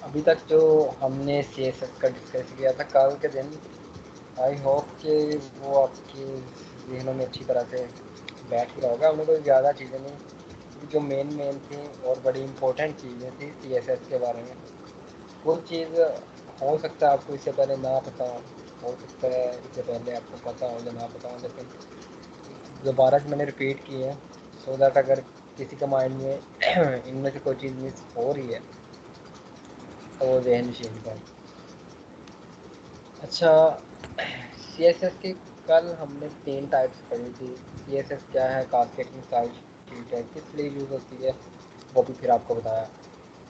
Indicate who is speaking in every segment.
Speaker 1: अभी तक जो हमने CSS का डिस्कस किया था कल के दिन, आई होप कि वो आपके ज़हनों में अच्छी तरह से बैठ ही रहा होगा। हमने कोई ज़्यादा चीज़ें नहीं, जो मेन मेन थी और बड़ी इम्पोर्टेंट चीज़ें थी CSS के बारे में, वो चीज़ हो सकता है आपको इससे पहले ना पता हो सकता है इससे पहले आपको पता हो या ना पता हो, लेकिन दोबारा से मैंने रिपीट की है सो दैट अगर किसी के माइंड में इनमें से कोई चीज़ मिस हो रही है तो वो जहन नशीन कर। अच्छा, CSS की कल हमने 3 टाइप्स पढ़ी थी। CSS क्या है, कास्केडिंग स्टाइल शीट है, किस लिए यूज़ होती है, वो भी फिर आपको बताया।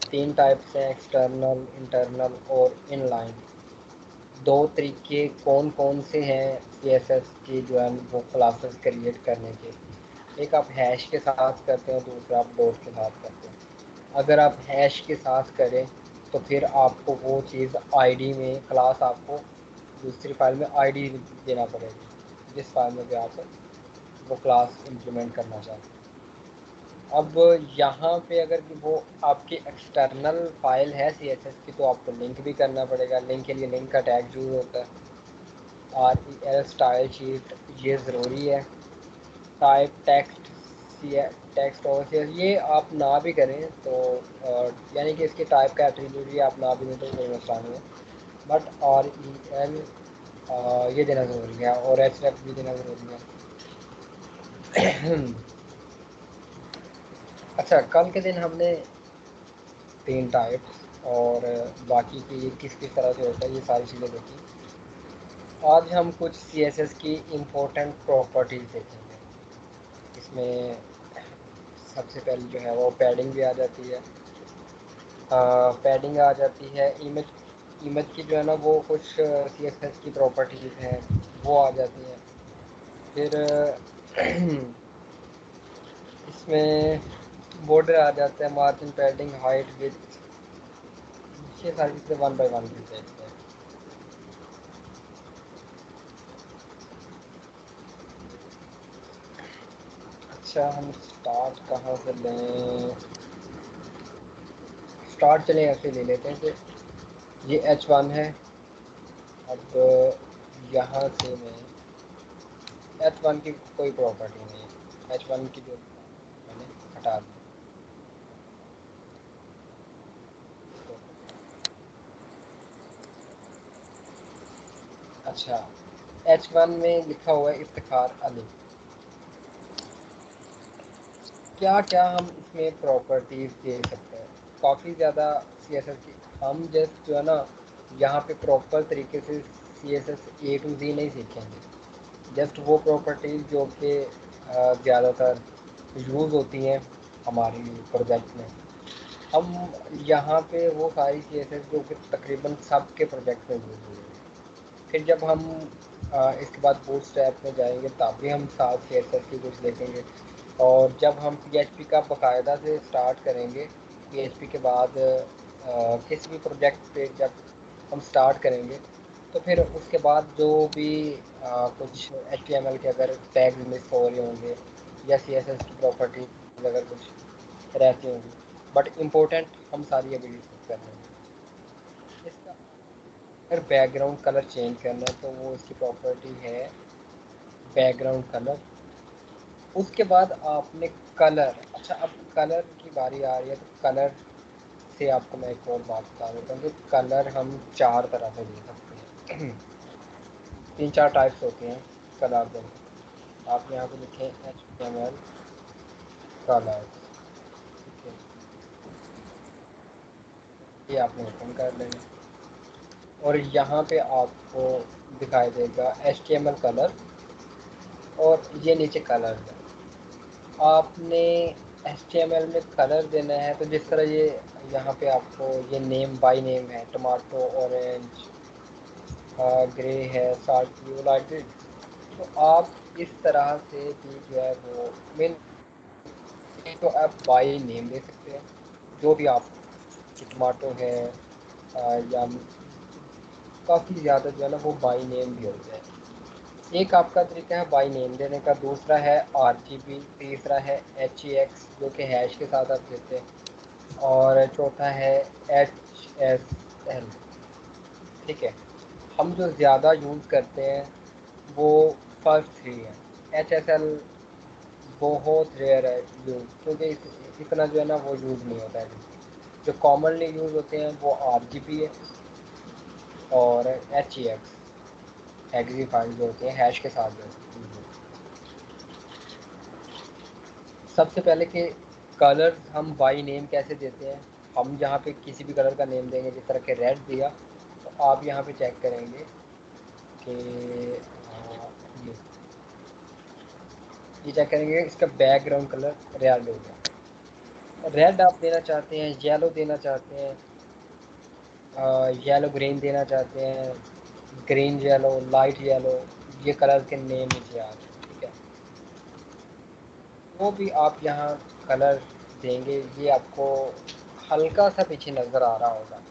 Speaker 1: 3 टाइप्स हैं, एक्सटर्नल, इंटरनल और इनलाइन। 2 तरीके कौन कौन से हैं CSS की जो है वो क्लासेस क्रिएट करने के। एक आप हैश के साथ करते हैं, दूसरा आप डॉट के साथ करते हैं। अगर आप हैश के साथ करें तो फिर आपको वो चीज़ आईडी में क्लास आपको दूसरी फाइल में आईडी देना पड़ेगी, जिस फाइल में भी आप वो क्लास इम्प्लीमेंट करना चाहते हैं। अब यहाँ पे अगर वो आपकी एक्सटर्नल फाइल है CSS की तो आपको लिंक भी करना पड़ेगा। लिंक के लिए लिंक का टैग यूज़ होता है। REL स्टाइल शीट ये ज़रूरी है। टाइप टेक्स्ट, टेक्स्ट और ये आप ना भी करें तो यानी कि इसके टाइप का एट्रीब्यूट भी आप ना भी दें तो कोई मसला नहीं है, बट REL ये देना ज़रूरी है और href भी देना ज़रूरी है। अच्छा, कल के दिन हमने 3 टाइप्स और बाकी की ये किस किस तरह से होता है ये सारी चीज़ें देखी। आज हम कुछ CSS की इम्पोर्टेंट प्रॉपर्टीज़ देखेंगे। इसमें सबसे पहले जो है वो पैडिंग भी आ जाती है। पैडिंग आ जाती है, इमेज इमेज की जो है ना वो कुछ CSS की प्रॉपर्टीज़ हैं वो आ जाती हैं। फिर इसमें बॉर्डर आ जाता है, मार्जिन, पैडिंग, हाइट, विड्थ, ये सारी चीज़ें वन बाय वन भी देखते हैं। अच्छा, हम स्टार्ट कहाँ से लें? स्टार्ट चलें ऐसे ले लेते हैं कि ये H1 है। अब यहाँ से मैं H1 की कोई प्रॉपर्टी नहीं है, H1 की जो मैंने हटा दी। अच्छा, H1 में लिखा हुआ है इफ्तिखार अली। क्या क्या हम इसमें प्रॉपर्टीज़ दे सकते हैं? काफ़ी ज़्यादा CSS की हम जस्ट जो है ना यहाँ पे प्रॉपर तरीके से CSS A to Z नहीं सीखेंगे। जस्ट वो प्रॉपर्टीज़ जो कि ज़्यादातर यूज़ होती हैं हमारी प्रोजेक्ट में, हम यहाँ पे वो सारी CSS जो कि तकरीबन सब के प्रोजेक्ट में यूज़ हुई है। फिर जब हम इसके बाद बूटस्ट्रैप में जाएंगे तब भी हम साथ CSS की कुछ देखेंगे। और जब हम PHP का बाकायदा से स्टार्ट करेंगे, PHP के बाद किसी भी प्रोजेक्ट पे जब हम स्टार्ट करेंगे तो फिर उसके बाद जो भी कुछ HTML के अगर टैग्स मिस हो रहे होंगे या CSS की प्रॉपर्टी अगर कुछ रहती होंगी, बट इम्पोर्टेंट हम सारी अभी डिस्कस कर लेंगे। इसका अगर बैकग्राउंड कलर चेंज करना है तो वो इसकी प्रॉपर्टी है बैकग्राउंड कलर। उसके बाद आपने कलर, अच्छा अब कलर की बारी आ रही है तो कलर से आपको मैं एक और बात बता देता हूँ कि कलर हम 4 तरह से दे सकते हैं। 3-4 टाइप्स होते हैं कलर देने। आप यहाँ पे लिखें HTML कलर, ठीक है, ये आपने ओपन कर लेना और यहाँ पे आपको दिखाई देगा HTML कलर और ये नीचे कलर है। आपने HTML में कलर देना है तो जिस तरह ये यहाँ पे आपको ये नेम बाय नेम है, टमाटो, ऑरेंज, ग्रे है, साल्ट ब्लू, लाइट ग्रीन, तो आप इस तरह से भी जो है वो मेन तो आप बाय नेम दे सकते हैं जो भी आप, टमाटो है या काफ़ी ज़्यादा जो है ना वो बाय नेम भी होता है। एक आपका तरीका है बाई नेम देने का, दूसरा है RGB, तीसरा है HEX जो कि हैश के साथ आप देते हैं, और चौथा है एस एल। ठीक है, हम जो ज़्यादा यूज़ करते हैं वो फर्स्ट थ्री हैं। एच एस एल बहुत रेयर है यूज़, क्योंकि इतना जो है ना वो यूज़ नहीं होता है। जो कॉमनली यूज़ होते हैं वो आर जी पी है और एच ई एक्स एग्जी फाइल जो होते हैं हैश के साथ जो यूज़ होते हैं। सबसे पहले के कलर हम बाई नेम कैसे देते हैं, हम जहाँ पे किसी भी कलर का नेम देंगे, जिस तरह के रेड दिया, तो आप यहाँ पे चेक करेंगे कि ये ये चेक करेंगे इसका बैकग्राउंड कलर रेड हो गया। रेड आप देना चाहते हैं, येलो देना चाहते हैं, येलो ग्रीन देना चाहते हैं, ग्रीन येलो, लाइट येलो, ये कलर के नेम नीचे आ रहे हैं। ठीक है, वो भी आप यहाँ कलर देंगे। ये आपको हल्का सा पीछे नज़र आ रहा होगा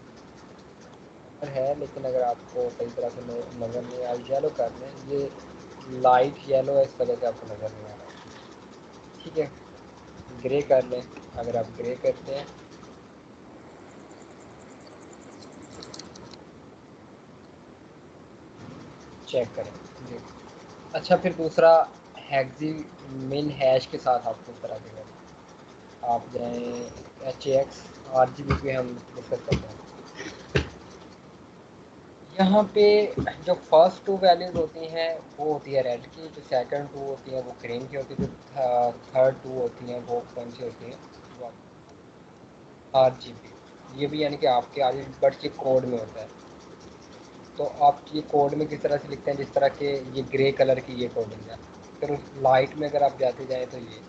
Speaker 1: है, लेकिन अगर आपको सही तरह से नज़र नहीं आया, येलो कर लें, ये लाइट येलो है, इस तरह से आपको नज़र नहीं आ रहा। ठीक है, ग्रे कर लें, अगर आप ग्रे करते हैं चेक करें जी। अच्छा, फिर दूसरा हैग्जी मिन हैश के साथ आपको इस तरह के आप जाएँ H A X R G B पे हम डिस्कस करते हैं। यहाँ पे जो फर्स्ट टू वैल्यूज़ होती हैं वो होती है रेड की, जो सेकंड टू होती हैं वो ग्रीन की होती है, जो थर्ड टू होती हैं वो कौन सी होती हैं, वो आर जी बी। ये भी यानी कि आपके आर जी बट के कोड में होता है। तो आप ये कोड में किस तरह से लिखते हैं, जिस तरह के ये ग्रे कलर की ये कोडिंग है। फिर उस लाइट में अगर आप जाते जाएँ तो ये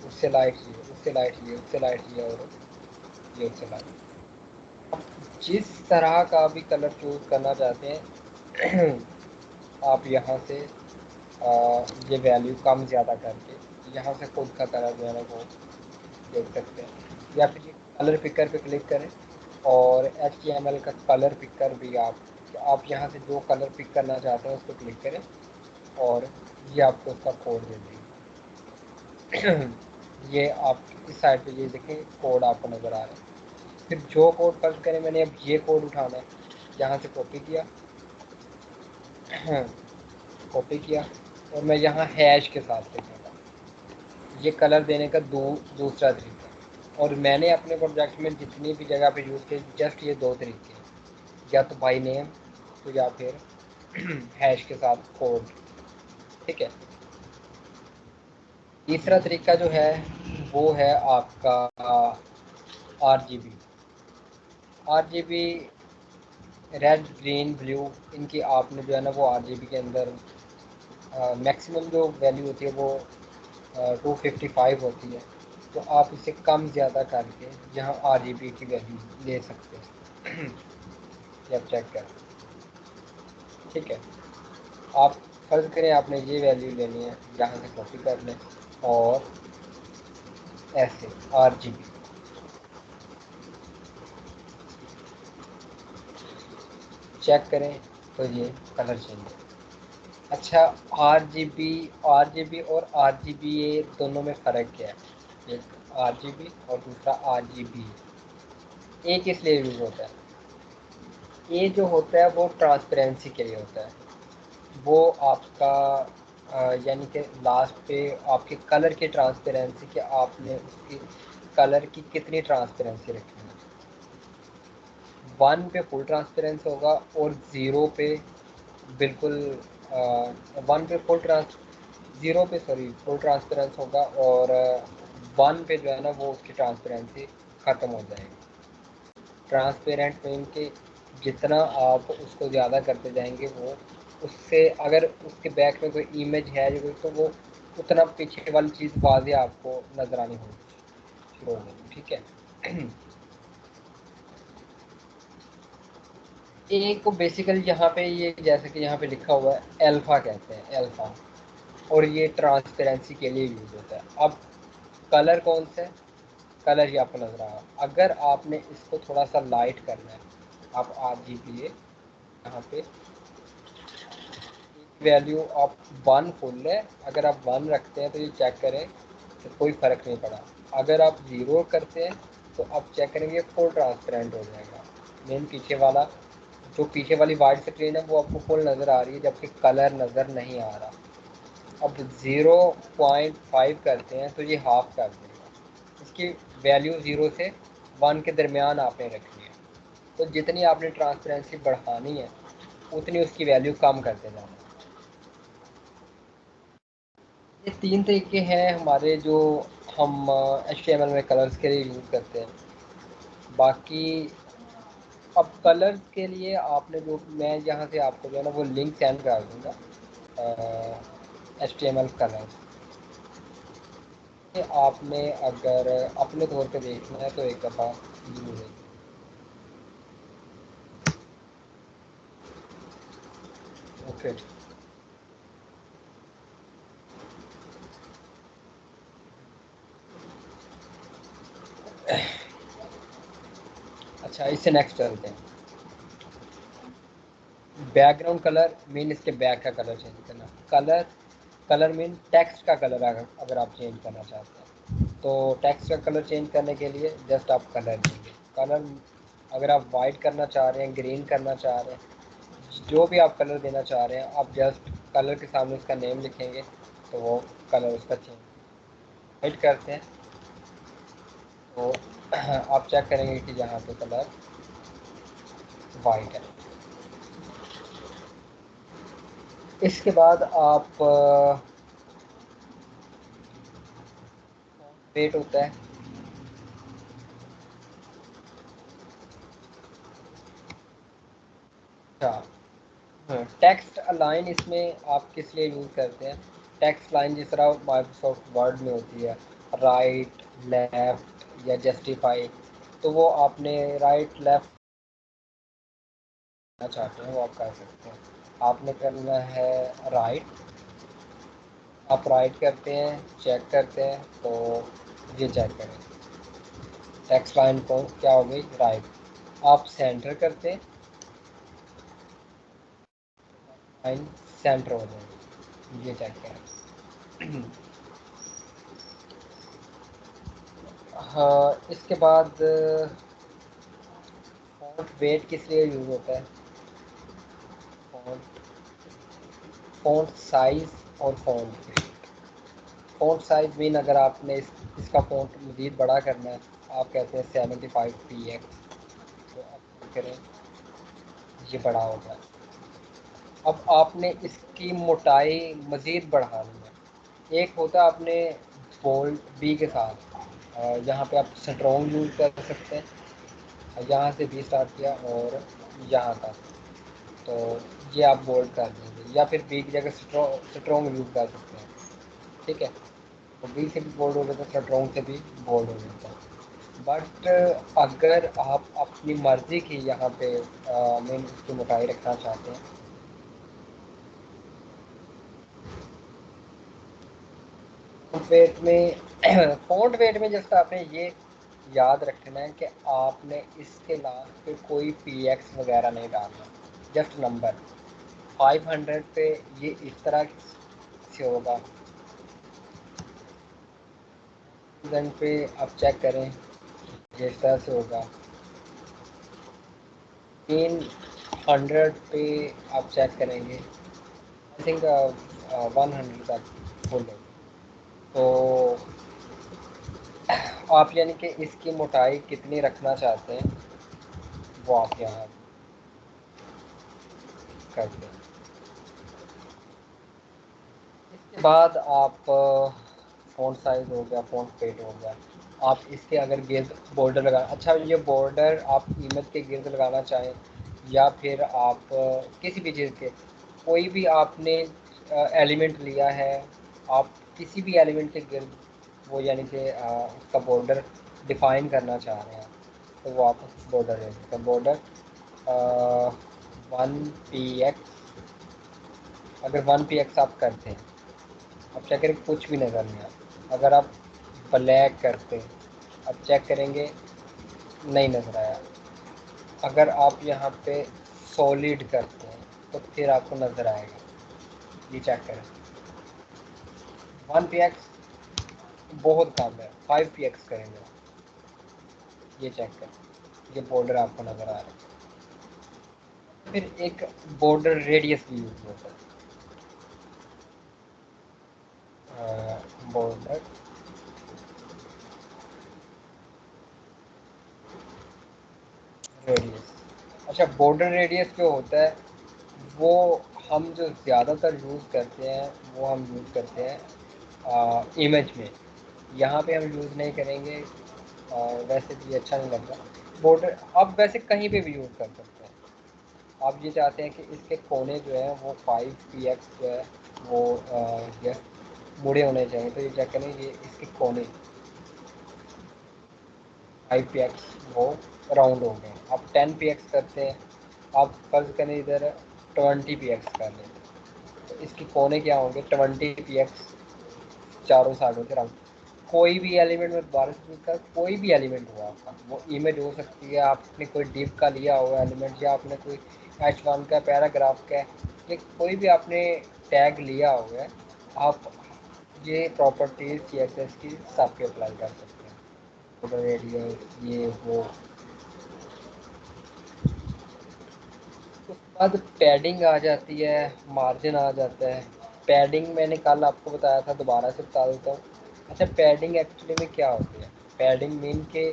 Speaker 1: उससे लाइट ये, उससे लाइट ये, उससे लाइट ये, और ये उससे लाइट। जिस तरह का भी कलर चूज़ करना चाहते हैं आप यहाँ से ये वैल्यू कम ज़्यादा करके यहाँ से खुद का कलर जो है ना वो देख सकते हैं, या फिर ये कलर पिकर पे क्लिक करें और HTML का कलर पिकर भी आप यहाँ से जो कलर पिक करना चाहते हैं उस पर क्लिक करें और ये आपको उसका कोड दे देगी। ये आप इस साइड पे ये देखें कोड आपको नज़र आ रहा है। फिर जो कोड फर्ज करें मैंने अब ये कोड उठाना है, यहाँ से कॉपी किया, कॉपी किया और मैं यहाँ हैश के साथ लिखूँगा। ये कलर देने का दूसरा तरीका, और मैंने अपने प्रोजेक्ट में जितनी भी जगह पे यूज़ किए जस्ट ये दो तरीके हैं, या तो बाई नेम तो या फिर हैश के साथ कोड। ठीक है, तीसरा तरीका जो है वो है आपका R G B. R G B red green blue, इनकी आपने जो है ना वो आर जी बी के अंदर मैक्सिमम जो वैल्यू होती है वो 255 होती है। तो आप इसे कम ज़्यादा करके यहाँ आर जी बी की वैल्यू ले सकते हैं। जब चेक करें, ठीक है, आप फर्ज करें आपने ये वैल्यू लेनी है, यहाँ से कॉपी कर लें और ऐसे आर जी बी चेक करें तो ये कलर चेंज है। अच्छा, आर जी बी और आर जी बी ए दोनों में फ़र्क क्या है? एक आर जी बी और दूसरा आर जी बी ए किस लिए यूज़ होता है? ए जो होता है वो ट्रांसपेरेंसी के लिए होता है। वो आपका यानी कि लास्ट पे आपके कलर की ट्रांसपेरेंसी, कि आपने उसकी कलर की कितनी ट्रांसपेरेंसी रखी है। 1 पे फुल ट्रांसपेरेंस होगा और 0 पे बिल्कुल 1 पे ज़ीरो पे सॉरी फुल ट्रांसपेरेंस होगा, और 1 पे जो है ना वो उसकी ट्रांसपेरेंसी ख़त्म हो जाएगी। ट्रांसपेरेंट मीन कि जितना आप उसको ज़्यादा करते जाएंगे वो उससे, अगर उसके बैक में कोई इमेज है या कोई, तो वो उतना पीछे वाली चीज़ वाज़े आपको नज़र आनी होगी, शुरू हो जाएगी। ठीक है। ए को बेसिकली यहाँ पे ये जैसे कि यहाँ पे लिखा हुआ है अल्फ़ा कहते हैं, अल्फ़ा, और ये ट्रांसपेरेंसी के लिए यूज़ होता है। अब कलर कौन सा है? कलर ही आपको नज़र आएगा। अगर आपने इसको थोड़ा सा लाइट करना है, आप आर जी बी ए यहाँ पे वैल्यू आप 1 फुल है, अगर आप 1 रखते हैं तो ये चेक करें तो कोई फ़र्क नहीं पड़ा। अगर आप 0 करते हैं तो आप चेक करेंगे फुल ट्रांसपेरेंट हो जाएगा। मेन पीछे वाला, जो पीछे वाली वाइट स्क्रीन है वो आपको फुल नज़र आ रही है, जबकि कलर नज़र नहीं आ रहा। अब 0.5 करते हैं तो ये हाफ कर देगा। इसकी वैल्यू 0 से 1 के दरमियान आपने रखनी है। तो जितनी आपने ट्रांसपेरेंसी बढ़ानी है उतनी उसकी वैल्यू कम करते जाना है। ये 3 तरीके हैं हमारे जो हम HTML में कलर्स के लिए यूज़ करते हैं। बाकी अब कलर्स के लिए आपने जो, मैं यहाँ से आपको जो है ना वो लिंक सेंड कर दूँगा HTML कलर्स। आपने अगर अपने तौर पे देखना है तो एक दफ़ा यूज़ है। ओके, अच्छा इससे नेक्स्ट चलते हैं। बैकग्राउंड कलर मीन इसके बैक का कलर चेंज करना। कलर कलर मीन टेक्स्ट का कलर, अगर आप चेंज करना चाहते हैं तो टेक्स्ट का कलर चेंज करने के लिए जस्ट आप कलर देंगे। कलर अगर आप वाइट करना चाह रहे हैं, ग्रीन करना चाह रहे हैं, जो भी आप कलर देना चाह रहे हैं, आप जस्ट कलर के सामने उसका नेम लिखेंगे तो वो कलर उसका चेंज। वाइट करते हैं तो आप चेक करेंगे कि यहाँ पे कलर वाइट है। इसके बाद आप वेट होता है, अच्छा टेक्स्ट अलाइन इसमें आप किस लिए यूज़ करते हैं? टेक्स्ट लाइन जिस तरह माइक्रोसॉफ्ट वर्ड में होती है, राइट लेफ़्ट या जस्टिफाई, तो वो आपने राइट लेफ़्ट करना चाहते हैं वो आप कर सकते हैं। आपने करना है राइट, आप राइट करते हैं, चेक करते हैं तो ये चेक करें टेक्स्ट लाइन को क्या हो गई, राइट। आप सेंटर करते हैं, लाइन सेंटर हो जाएगी, ये चेक करें। हाँ, इसके बाद फ़ॉन्ट वेट किस लिए यूज़ होता है? फ़ॉन्ट फ़ॉन्ट साइज़ और font weight. Font size mean अगर आपने इसका फ़ॉन्ट मज़ीद बड़ा करना है, आप कहते हैं 75 px, तो आप करें ये बड़ा हो जाए। अब आपने इसकी मोटाई मज़ीद बढ़ानी है। एक होता है आपने बोल्ड बी के साथ, यहाँ पे आप स्ट्रॉन्ग यूज़ कर सकते हैं, यहाँ से बी स्टार्ट किया और यहाँ तक, तो ये आप बोल्ड कर देंगे, या फिर बी की जगह स्ट्रॉन्ग यूज़ कर सकते हैं। ठीक है, तो बी से भी बोल्ड हो जाता है, स्ट्रॉन्ग से भी बोल्ड हो जाता है। बट अगर आप अपनी मर्ज़ी की यहाँ पे मेन उसकी मोटाई रखना चाहते हैं, फ़ॉन्ट वेट में फ़ॉन्ट वेट में जस्ट आपने ये याद रखना है कि आपने इसके लास्ट पे कोई पी एक्स वगैरह नहीं डालना, जस्ट नंबर। 500 पे ये इस तरह से होगा, देन पे आप चेक करें ये इस तरह से होगा। 300 पे आप चेक करेंगे, आई थिंक 100 तक बोलो। तो आप यानी कि इसकी मोटाई कितनी रखना चाहते हैं वो आप यहाँ कर दें। इसके बाद आप फ़ॉन्ट साइज़ हो गया, फ़ॉन्ट पेट हो गया, आप इसके अगर गिर्द बॉर्डर लगा, अच्छा ये बॉर्डर आप इमेज के गिर्द लगाना चाहें या फिर आप किसी भी चीज़ के, कोई भी आपने एलिमेंट लिया है, आप किसी भी एलिमेंट के गिर्द वो यानी कि उसका बॉर्डर डिफ़ाइन करना चाह रहे हैं तो वो आप बॉर्डर ले सकते हैं। बॉर्डर 1 px, अगर 1 px आप करते हैं, अब चेक करें कुछ भी नज़र नहीं आता। अगर आप ब्लैक करते हैं, अब चेक करेंगे नहीं नज़र आया। अगर आप यहाँ पे सॉलिड करते हैं तो फिर आपको नज़र आएगा, ये चेक करें। 1 px बहुत कम है, 5 px करेंगे, ये चेक करें, ये बॉर्डर आपको नज़र आ रहा है। फिर एक बॉर्डर रेडियस भी यूज होता है। बॉर्डर रेडियस, अच्छा बॉर्डर रेडियस जो होता है वो हम जो ज़्यादातर यूज़ करते हैं वो हम यूज़ करते हैं इमेज में। यहाँ पे हम यूज़ नहीं करेंगे, वैसे भी अच्छा नहीं लगता बॉर्डर। आप वैसे कहीं पे भी यूज़ कर सकते हैं। आप ये चाहते हैं कि इसके कोने जो है वो 5 px जो है वो ये मुड़े होने चाहिए, तो ये क्या करें, ये इसके कोने 5 px वो राउंड हो गए। आप 10 px करते हैं, आप फर्ज करें इधर 20 px कर लें, तो इसके कोने क्या होंगे 20 px, चारों साइडों से राउंड। कोई भी एलिमेंट में दोबारा से पूछता है, कोई भी एलिमेंट हो आपका, वो इमेज हो सकती है, आपने कोई डिव का लिया हुआ एलिमेंट, या आपने कोई H1 का पैराग्राफ का या कोई भी आपने टैग लिया हुआ है, आप ये प्रॉपर्टीज CSS की सब पे अप्लाई कर सकते हैं। बॉर्डर रेडियस ये वो। उसके बाद पैडिंग आ जाती है, मार्जिन आ जाता है। पैडिंग मैंने कल आपको बताया था, दोबारा से बता देता हूँ। अच्छा पैडिंग एक्चुअली में क्या होती है, पैडिंग मीन के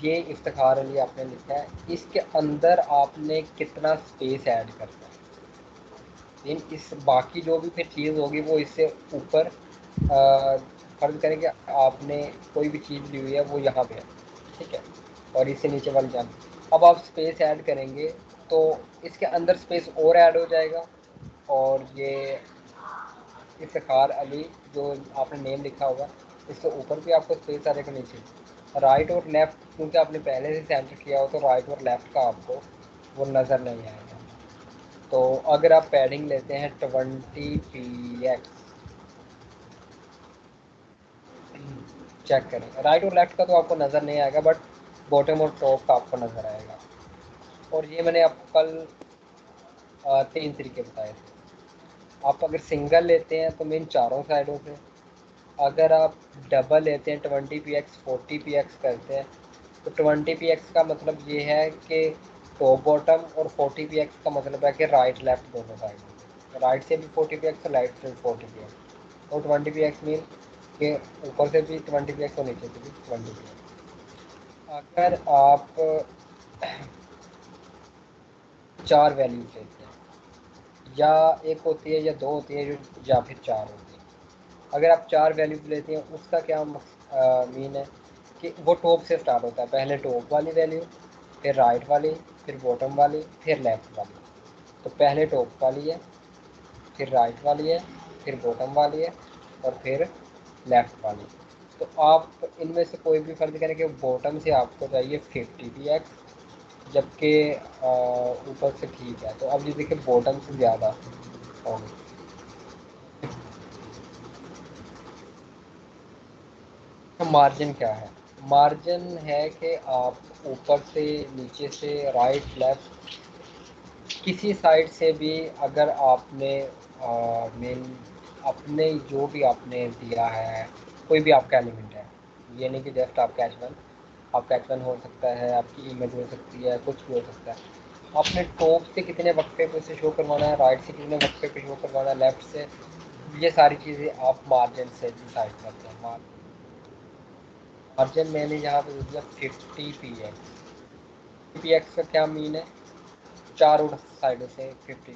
Speaker 1: ये इफ्तिखार अली आपने लिखा है, इसके अंदर आपने कितना स्पेस ऐड करना है। इन इस बाकी जो भी फिर चीज़ होगी वो इससे ऊपर फर्ज करें कि आपने कोई भी चीज़ ली हुई है वो यहाँ पे है, ठीक है, और इससे नीचे वाली जान, अब आप स्पेस ऐड करेंगे तो इसके अंदर स्पेस और ऐड हो जाएगा। और ये इफ्तिखार अली जो आपने नेम लिखा होगा, इसके ऊपर भी आपको स्पेस आ जाएगा, नीचे राइट और लेफ़्ट क्योंकि आपने पहले से सेंटर किया हो तो राइट और लेफ़्ट का आपको वो नज़र नहीं आएगा। तो अगर आप पैडिंग लेते हैं 20 px, चेक करें राइट और लेफ़्ट का तो आपको नज़र नहीं आएगा, बट बॉटम और टॉप का आपको नज़र आएगा। और ये मैंने आपको कल 3 तरीके बताए थे। आप अगर सिंगल लेते हैं तो मेन चारों साइडों से, अगर आप डबल लेते हैं 20 px 40 px करते हैं, तो 20 px का मतलब ये है कि टॉप बॉटम, और 40 px का मतलब है कि राइट लेफ्ट दोनों साइड, राइट से भी 40 px और राइट से भी 40 px। और 20 px मीन कि ऊपर से भी 20 px और नीचे से भी 20 px। अगर आप 4 वैल्यूज लेते हैं, या एक होती है या दो होती है, या फिर 4 होती है। अगर आप 4 वैल्यूज लेते हैं उसका क्या मीन है कि वो टॉप से स्टार्ट होता है, पहले टॉप वाली वैल्यू, फिर राइट वाली, फिर बॉटम वाली, फिर लेफ़्ट वाली। तो पहले टॉप वाली है, फिर राइट वाली है, फिर बॉटम वाली है, और फिर लेफ़्ट वाली। तो आप इनमें से कोई भी फर्ज करें कि बॉटम से आपको चाहिए 50 px, जबकि ऊपर से ठीक है, तो अब ये देखिए बॉटम से ज़्यादा होगी। तो मार्जिन क्या है, मार्जिन है कि आप ऊपर से, नीचे से, राइट लेफ्ट किसी साइड से भी अगर आपने मेन अपने जो भी आपने दिया है, कोई भी आपका एलिमेंट है, ये नहीं कि जस्ट आपका H1, आपका H1 हो सकता है, आपकी इमेज हो सकती है, कुछ भी हो सकता है। आपने टॉप से कितने वक्फे पे उसे शो करवाना है, राइट से कितने वक्फे पे शो करवाना है, लेफ्ट से, ये सारी चीज़ें आप मार्जिन से डिसाइड करते हैं। मार्जिन मैंने यहाँ पे दिया 50 px। 50 px का क्या मीन है, चारों साइडों से 50,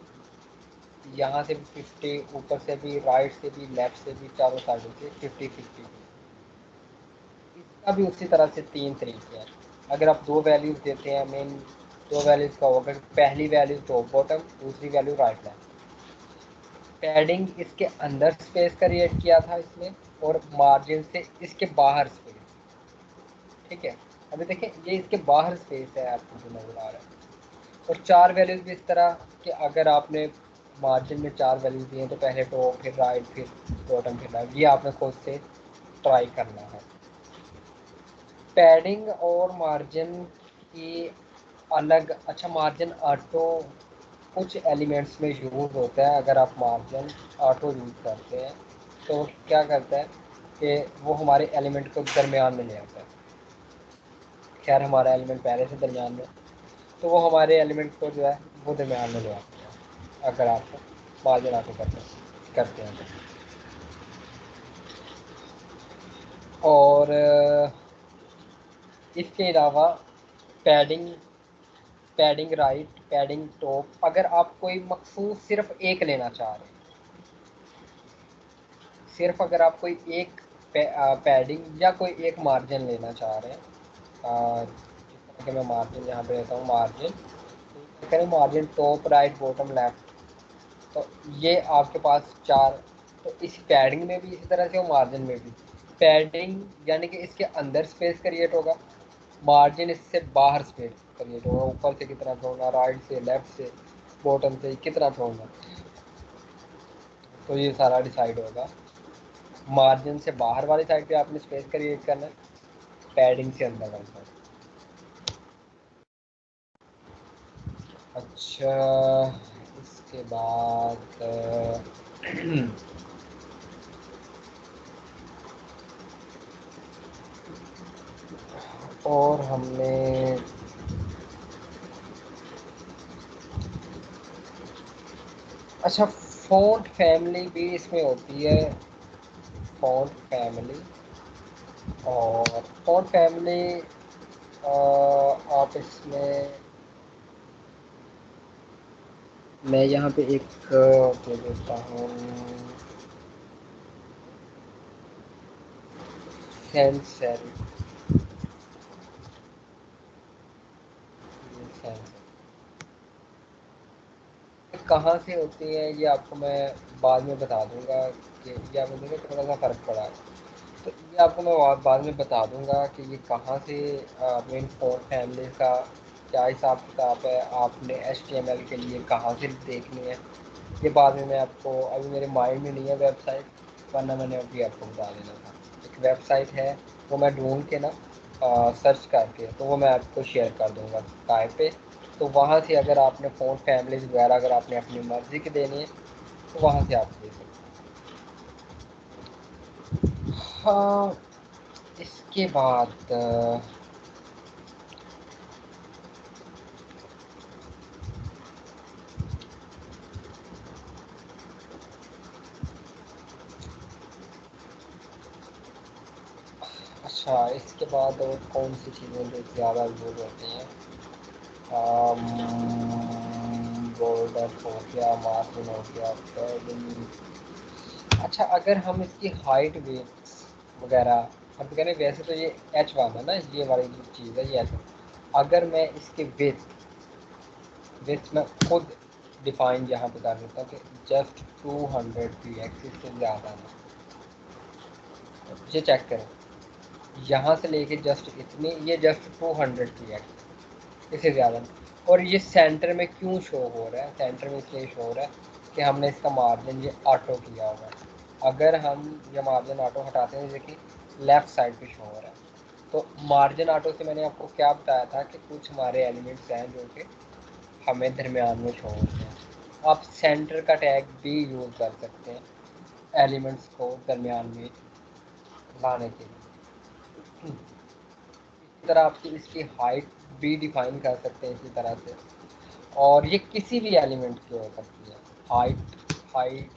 Speaker 1: यहाँ से भी 50, ऊपर से भी, राइट से भी, लेफ्ट से भी, चारों साइडों से 50-50। इसका भी उसी तरह से 3 तरीके हैं। अगर आप दो वैल्यूज़ देते हैं, मेन दो वैल्यूज़ का होगा, पहली वैल्यू टॉप बॉटम, दूसरी वैल्यू राइट लेफ्ट। पैडिंग इसके अंदर स्पेस क्रिएट किया था इसने, और मार्जिन से इसके बाहर स्पेस, ठीक है। अभी देखें ये इसके बाहर स्पेस है, आपको जो नजर आ रहा है। और 4 वैल्यूज भी इस तरह कि अगर आपने मार्जिन में 4 वैल्यूज दिए तो पहले टॉप, फिर राइट, फिर बॉटम, फिर लेफ्ट, ये आपने खुद से ट्राई करना है। पैडिंग और मार्जिन की अलग, अच्छा मार्जिन ऑटो कुछ एलिमेंट्स में यूज़ होता है। अगर आप मार्जिन ऑटो यूज़ करते हैं तो क्या करता है कि वो हमारे एलिमेंट को दरमियान में ले आता है। खैर हमारा एलिमेंट पहले से दरमियान में, तो वो हमारे एलिमेंट को जो है वो दरमियान में ले आते हैं, अगर आप मार्जिन आके करते हैं तो। और इसके अलावा padding, padding right, padding top, अगर आप कोई मखसूस सिर्फ एक लेना चाह रहे हैं, सिर्फ अगर आप कोई एक पैडिंग या कोई एक मार्जिन लेना चाह रहे हैं, जिस तरह के मैं मार्जिन यहाँ पे लेता हूँ, मार्जिन करें, margin top right bottom left, तो ये आपके पास चार। तो इस पैडिंग में भी इसी तरह से और मार्जिन में भी पैडिंग यानी कि इसके अंदर स्पेस क्रिएट होगा, मार्जिन इससे बाहर स्पेस क्रिएट होगा, ऊपर से कितना छोड़ना, राइट से लेफ्ट से बॉटम से कितना छोड़ना, तो ये सारा डिसाइड होगा। मार्जिन से बाहर वाली साइड पे आपने स्पेस क्रिएट करना है, पैडिंग से अंदर वाली साइड। अच्छा, इसके बाद और हमने अच्छा फ़ॉन्ट फैमिली भी इसमें होती है, फ़ॉन्ट फैमिली। और फ़ॉन्ट फैमिली आप इसमें, मैं यहाँ पे एक दे देता हूँ, सैंस सेल, सैंस कहाँ से होती है ये आपको मैं बाद में बता दूंगा, कि ये आपको देखिए थोड़ा सा फ़र्क पड़ा है, तो ये आपको मैं बाद में बता दूंगा कि ये कहाँ से मेन फोर फैमिली का क्या हिसाब किताब है, आपने HTML के लिए कहाँ से देखनी है, ये बाद में मैं आपको, अभी मेरे माइंड में नहीं है वेबसाइट, वरना मैंने अभी आपको बता देना था। एक वेबसाइट है, वो मैं ढूंढ के ना सर्च करके तो वो मैं आपको शेयर कर दूंगा स्काइप पे, तो वहाँ से अगर आपने फ़ोन फैमिलीज वगैरह अगर आपने अपनी मर्ज़ी की देनी है तो वहाँ से आप दे सकते हैं। हाँ, इसके बाद अच्छा, इसके बाद और कौन सी चीज़ें जो ज़्यादा यूज़ होती हैं, बॉर्डर हो गया, मार्जिन हो गया, पैडिंग। अच्छा, अगर हम इसकी हाइट वेट्स वगैरह, हम कह रहे हैं वैसे तो ये H1 है ना, ये वाली जो चीज़ है ये H1, अगर मैं इसके विथ में खुद डिफाइन यहाँ पे कर देता हूँ कि जस्ट 200 px, इससे ज़्यादा नहीं, ये चेक करें, यहाँ से लेके जस्ट इतनी, ये जस्ट 200 px, इससे ज़्यादा नहीं। और ये सेंटर में क्यों शो हो रहा है, सेंटर में इसलिए शो हो रहा है कि हमने इसका मार्जिन ये ऑटो किया हुआ है, अगर हम ये मार्जिन ऑटो हटाते हैं, देखिए लेफ़्ट साइड पे शो हो रहा है, तो मार्जिन ऑटो से मैंने आपको क्या बताया था कि कुछ हमारे एलिमेंट्स हैं जो कि हमें दरमियान में शो होते हैं। आप सेंटर का टैग भी यूज़ कर सकते हैं एलिमेंट्स को दरमियान में लाने के लिए। इसी तरह आपकी इसकी हाइट भी डिफाइन कर सकते हैं इसी तरह से, और ये किसी भी एलिमेंट की हो सकती है। हाइट, हाइट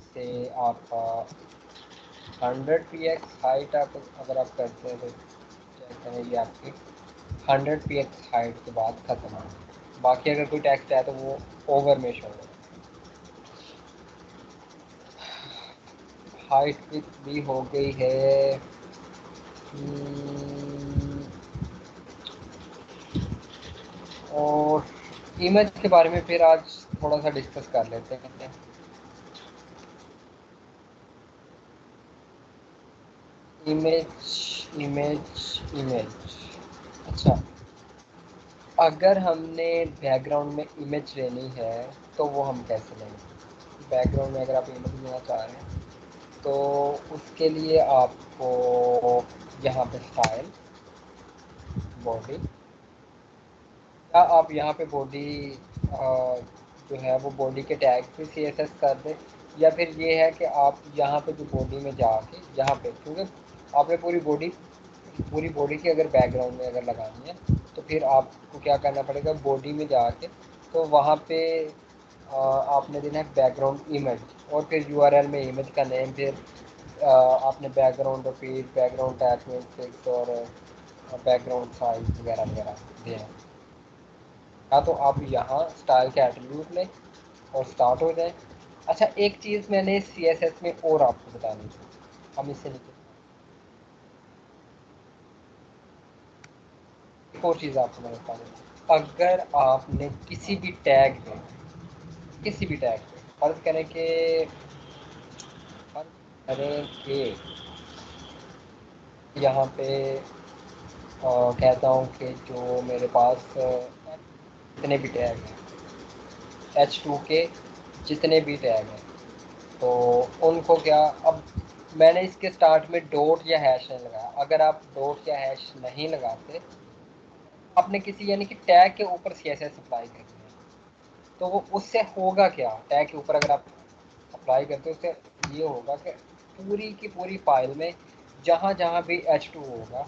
Speaker 1: से आपका 100 px हाइट, आप अगर आप करते हैं तो चेक करें ये आपकी 100 px हाइट के बाद ख़त्म हो, बाकी अगर कोई टेक्स्ट है तो वो ओवर में शो है। हाइट भी हो गई है। हम्म, और इमेज के बारे में फिर आज थोड़ा सा डिस्कस कर लेते हैं। Image, image, image. अच्छा, अगर हमने बैकग्राउंड में इमेज लेनी है तो वो हम कैसे लेंगे, बैकग्राउंड में अगर आप इमेज लेना चाह रहे हैं तो उसके लिए आपको यहाँ पे स्टाइल, बॉडी, या आप यहाँ पे बॉडी जो है वो बॉडी के टैग पे CSS कर दें, या फिर ये है कि आप यहाँ पे जो बॉडी में जाके यहाँ पे, क्योंकि आपने पूरी बॉडी की अगर बैकग्राउंड में अगर लगानी है तो फिर आपको क्या करना पड़ेगा, बॉडी में जाके तो वहाँ पे आपने देना है बैकग्राउंड इमेज, और फिर यूआरएल में इमेज का नेम, फिर आपने background repeat, background attachment fix और बैकग्राउंड साइज वगैरह वगैरह देना। हाँ, तो आप यहाँ स्टाइल के एट्रीब्यूट लें और स्टार्ट हो जाए। अच्छा, एक चीज़ मैंने सी एस एस में और आपको बतानी थी, हम इससे नीचे एक और चीज़ आपको मैं बता दूँ। अगर आपने किसी भी टैग पे फर्ज करें कि यहाँ पे कहता हूँ कि जो मेरे पास जितने भी टैग हैं, H2 के जितने भी टैग हैं, तो उनको क्या, अब मैंने इसके स्टार्ट में डॉट या हैश नहीं लगाया। अगर आप डॉट या हैश नहीं लगाते, आपने किसी यानी कि टैग के ऊपर सी एस एस अप्लाई करनी है, तो वो उससे होगा क्या, टैग के ऊपर अगर आप अप्लाई करते हो उससे ये होगा कि पूरी की पूरी फाइल में जहाँ जहाँ भी H2 होगा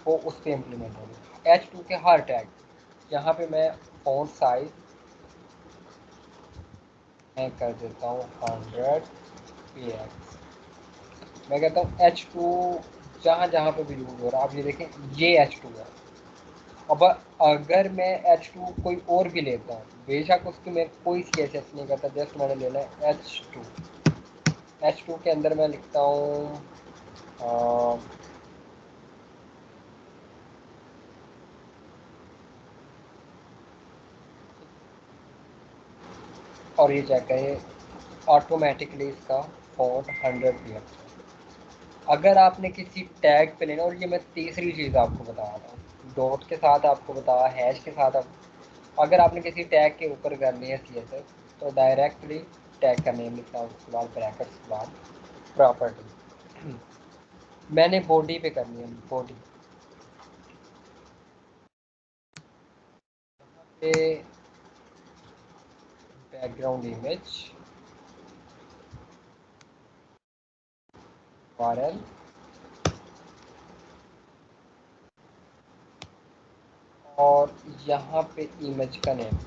Speaker 1: वो उस पर इम्प्लीमेंट होगा। H2 के हर टैग, यहाँ पे मैं फ़ॉन्ट साइज मैं कर देता हूँ 100 px। मैं कहता हूँ H2 जहाँ जहाँ पे भी यूज़ हो रहा है, आप ये देखें ये H2 है। अब अगर मैं H2 कोई और भी लेता हूँ, बेशक उसकी मैं कोई सी एस एस नहीं करता, जस्ट मैंने लेना है H2। H2 के अंदर मैं लिखता हूँ और ये चेक करें ऑटोमेटिकली इसका फ़ॉन्ट 100 px। अगर आपने किसी टैग पे लेना, और ये मैं तीसरी चीज़ आपको बता रहा हूँ, डॉट के साथ आपको बताया, हैश के साथ आप, अगर आपने किसी टैग के ऊपर करनी है सी एस एस, तो डायरेक्टली टैग का नेम लिखना है, उसके बाद ब्रैकेट्स के बाद प्रॉपर्टी। मैंने बॉडी पे करनी है, बॉडी पे बैकग्राउंड इमेज URL और यहाँ पे इमेज का नेम।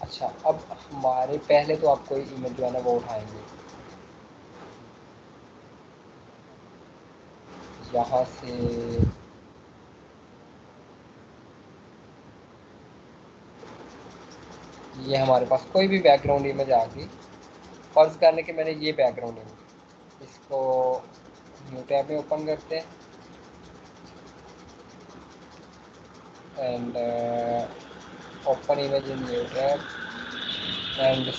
Speaker 1: अच्छा, अब हमारे पहले तो आप कोई इमेज जो है ना वो उठाएंगे, यहाँ से ये हमारे पास कोई भी बैकग्राउंड इमेज आ गई। फर्ज करने के मैंने ये बैकग्राउंड इमेज, इसको न्यू टैब में ओपन करते हैं and open image in new tab and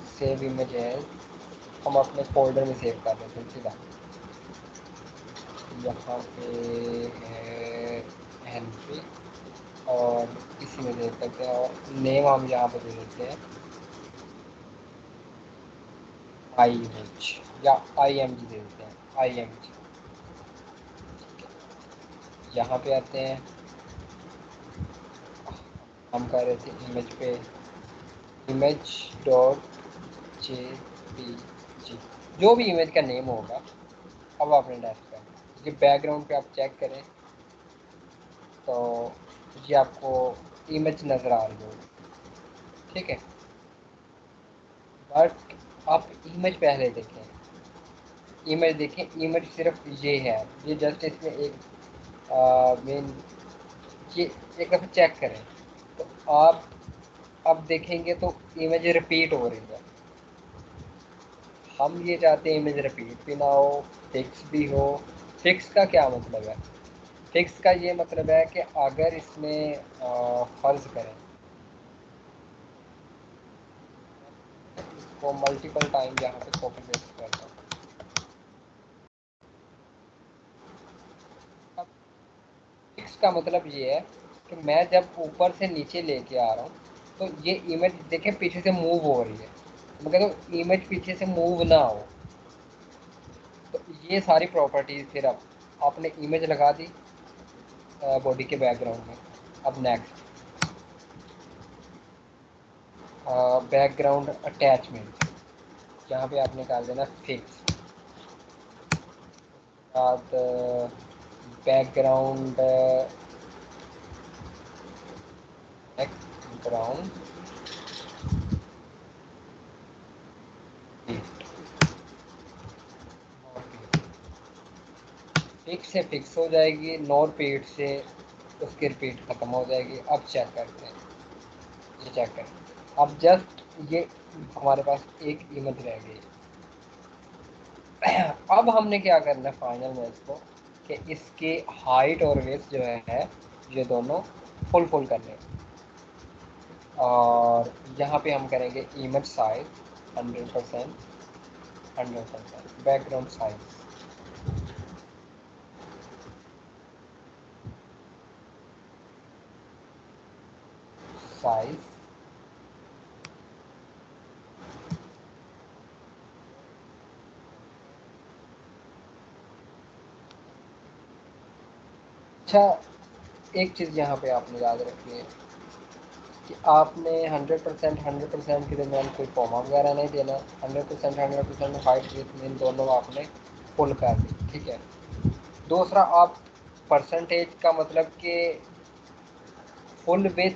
Speaker 1: save image as, हम अपने फोल्डर में सेव कर देते हैं सीधा। यहाँ पे है एंट्री और इसी में दे सकते हैं, और नेम हम यहाँ पे दे देते हैं आई इमेज या आई एम जी दे देते हैं, आई एम जी। यहाँ पे आते हैं, हम कर रहे थे इमेज पे, image dot J P G, जो भी इमेज का नेम होगा। अब आपने नेक्स्ट करना, ये बैकग्राउंड पे आप चेक करें तो ये आपको इमेज नज़र आ रही होगी, ठीक है। बट आप इमेज पहले देखें, इमेज देखें, इमेज सिर्फ ये है, ये जस्ट इसमें एक मेन, ये एक दफ़ा चेक करें तो आप अब देखेंगे तो इमेज रिपीट हो रही है। हम ये चाहते हैं इमेज रिपीट भी ना हो, फिक्स भी हो। फिक्स का क्या मतलब है, फिक्स का ये मतलब है कि अगर इसमें फ़र्ज़ करें इसको मल्टीपल टाइम यहाँ पे कॉपी पेस्ट करता हूँ। अब फिक्स का मतलब ये है कि मैं जब ऊपर से नीचे लेके आ रहा हूँ तो ये इमेज देखें पीछे से मूव हो रही है, मैं कहता हूँ इमेज पीछे से मूव ना हो। तो ये सारी प्रॉपर्टीज़ फिर अब आपने इमेज लगा दी बॉडी के बैकग्राउंड में। अब नेक्स्ट बैकग्राउंड अटैचमेंट, यहाँ पे आपने डाल देना फिक्स। बाद बैकग्राउंड बैकग्राउंड फिक्स से फिक्स हो जाएगी, नौ रिपीट से उसकी रिपीट ख़त्म हो जाएगी। अब चेक करते हैं, ये चेक करें। अब जस्ट ये हमारे पास एक इमेज रह गई। अब हमने क्या करना है फाइनल में इसको, कि इसकी हाइट और वेट जो है ये दोनों फुल करने हैं। और यहाँ पे हम करेंगे image size 100%, 100% background size, size अच्छा, एक चीज़ यहाँ पे आपने याद रखनी है कि आपने 100% के दरमियान कोई कॉमा वगैरह नहीं देना। 100% हाइट विथ इन दोनों आपने फुल कर दी, ठीक है। दूसरा, आप परसेंटेज का मतलब कि full with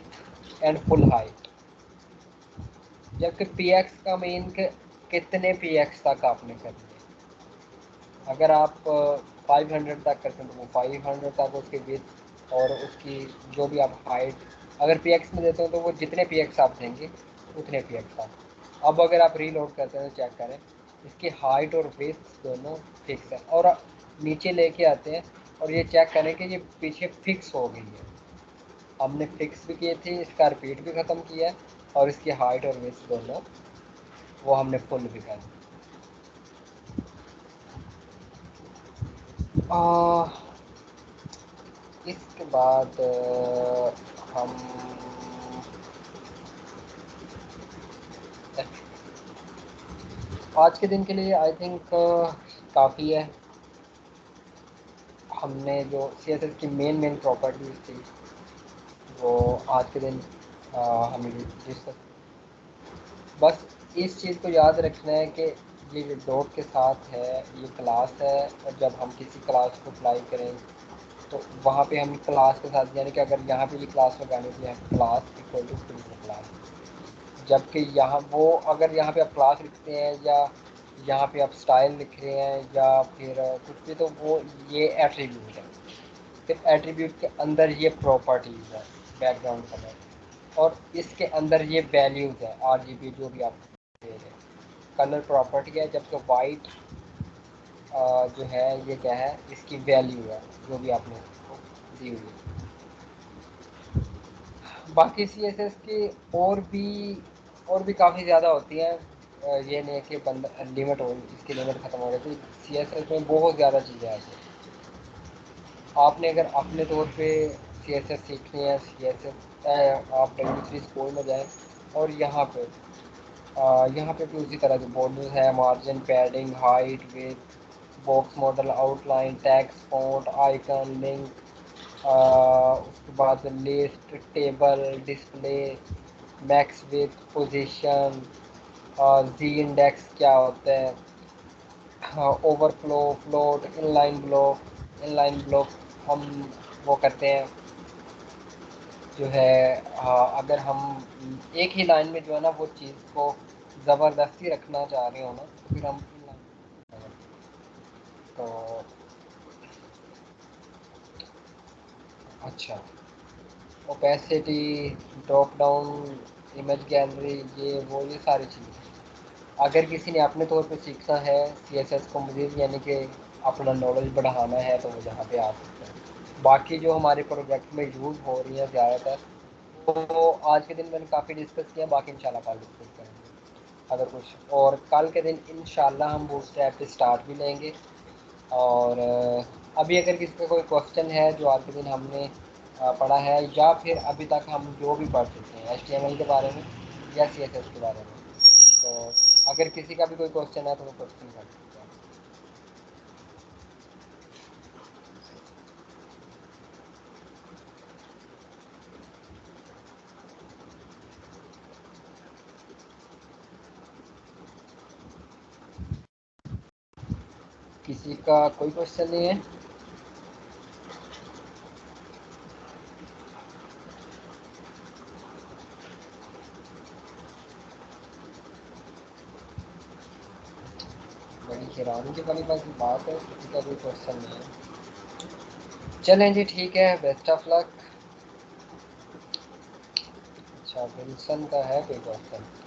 Speaker 1: and full height, जबकि पी एक्स का मीन के कितने पी एक्स तक आपने कर लिया। अगर आप 500 तक करते हैं तो वो 500 तक उसके विथ, और उसकी जो भी आप हाइट अगर पी एक्स में देते हो तो वो जितने पी एक्स आप देंगे उतने पी एक्स आप। अब अगर आप रीलोड करते हैं तो चेक करें, इसकी हाइट और विथ दोनों फिक्स है। और नीचे लेके आते हैं और ये चेक करें कि ये पीछे फिक्स हो गई है। हमने फिक्स भी किए थे, इसका रिपीट भी ख़त्म किया है, और इसकी हाइट और विड्थ दोनों वो हमने फुल भी कर दी। इसके बाद हम आज के दिन के लिए आई थिंक काफ़ी है। हमने जो सी एस एस की मेन प्रॉपर्टीज़ थी वो आज के दिन हमें डिस्कस। बस इस चीज़ को याद रखना है कि ये जो डॉट के साथ है ये क्लास है, और जब हम किसी क्लास को अप्लाई करें तो वहाँ पे हम क्लास के साथ, यानी कि अगर यहाँ पे ये क्लास लगानी तो यहाँ क्लास इक्वल टू क्लास, जबकि यहाँ वो अगर यहाँ पे आप क्लास लिखते हैं या यहाँ पे आप स्टाइल लिख रहे हैं या फिर कुछ भी, तो वो ये एट्रीब्यूट है। फिर एट्रीब्यूट के अंदर ये प्रॉपर्टीज़ है, बैकग्राउंड कलर, और इसके अंदर ये वैल्यूज़ है RGB जो भी आप दे रहे हैं। कलर प्रॉपर्टी है, जबकि वाइट जो है ये क्या है, इसकी वैल्यू है जो भी आपने दी हुई है। बाकी सी एस एस की और भी काफ़ी ज़्यादा होती हैं। ये नहीं है कि बंद लिमिट हो, इसकी लिमिट ख़त्म हो जाती। सी एस एस में बहुत ज़्यादा चीज़ें आती हैं। आपने अगर अपने तौर पे सी एस एस सीखनी है, सी एस एस आप दूसरी स्कूल में जाएँ, और यहाँ पे भी उसी तरह के बॉर्डर्स है, margin, padding, height, width, box model, outline, text, font, icon, link, उसके बाद list, table, display, max width, position, z index क्या होता है, हाँ, ओवरफ्लो, फ्लोट, इनलाइन ब्लॉक हम वो करते हैं जो है। हाँ, अगर हम एक ही लाइन में जो है ना वो चीज़ को ज़बरदस्ती रखना चाह रहे हो ना, तो फिर हम इनलाइन। तो अच्छा, opacity, drop down, image gallery, ये सारी चीज़ें अगर किसी ने अपने तौर पे सीखना है सी एस एस को मज़ीद, यानी कि अपना नॉलेज बढ़ाना है, तो वो यहाँ पे आ सकते हैं। बाकी जो हमारे प्रोजेक्ट में यूज़ हो रही है ज़्यादातर, वो आज के दिन मैंने काफ़ी डिस्कस किया, बाकी इंशाल्लाह कल डिस्कस करेंगे अगर कुछ। और कल के दिन इंशाल्लाह हम बूटस्ट्रैप पे स्टार्ट भी लेंगे। और अभी अगर किसी का कोई क्वेश्चन है जो आज के दिन हमने पढ़ा है, या फिर अभी तक हम जो भी पढ़ चुके हैं HTML के बारे में या CSS के बारे में, तो अगर किसी का भी कोई क्वेश्चन है तो वो क्वेश्चन कर सकते हैं। किसी का कोई क्वेश्चन नहीं है? हैरानगी वाली बात है, किसी का कोई क्वेश्चन नहीं है। चलें जी, ठीक है, बेस्ट ऑफ लक। अच्छा, विल्सन का है कोई क्वेश्चन?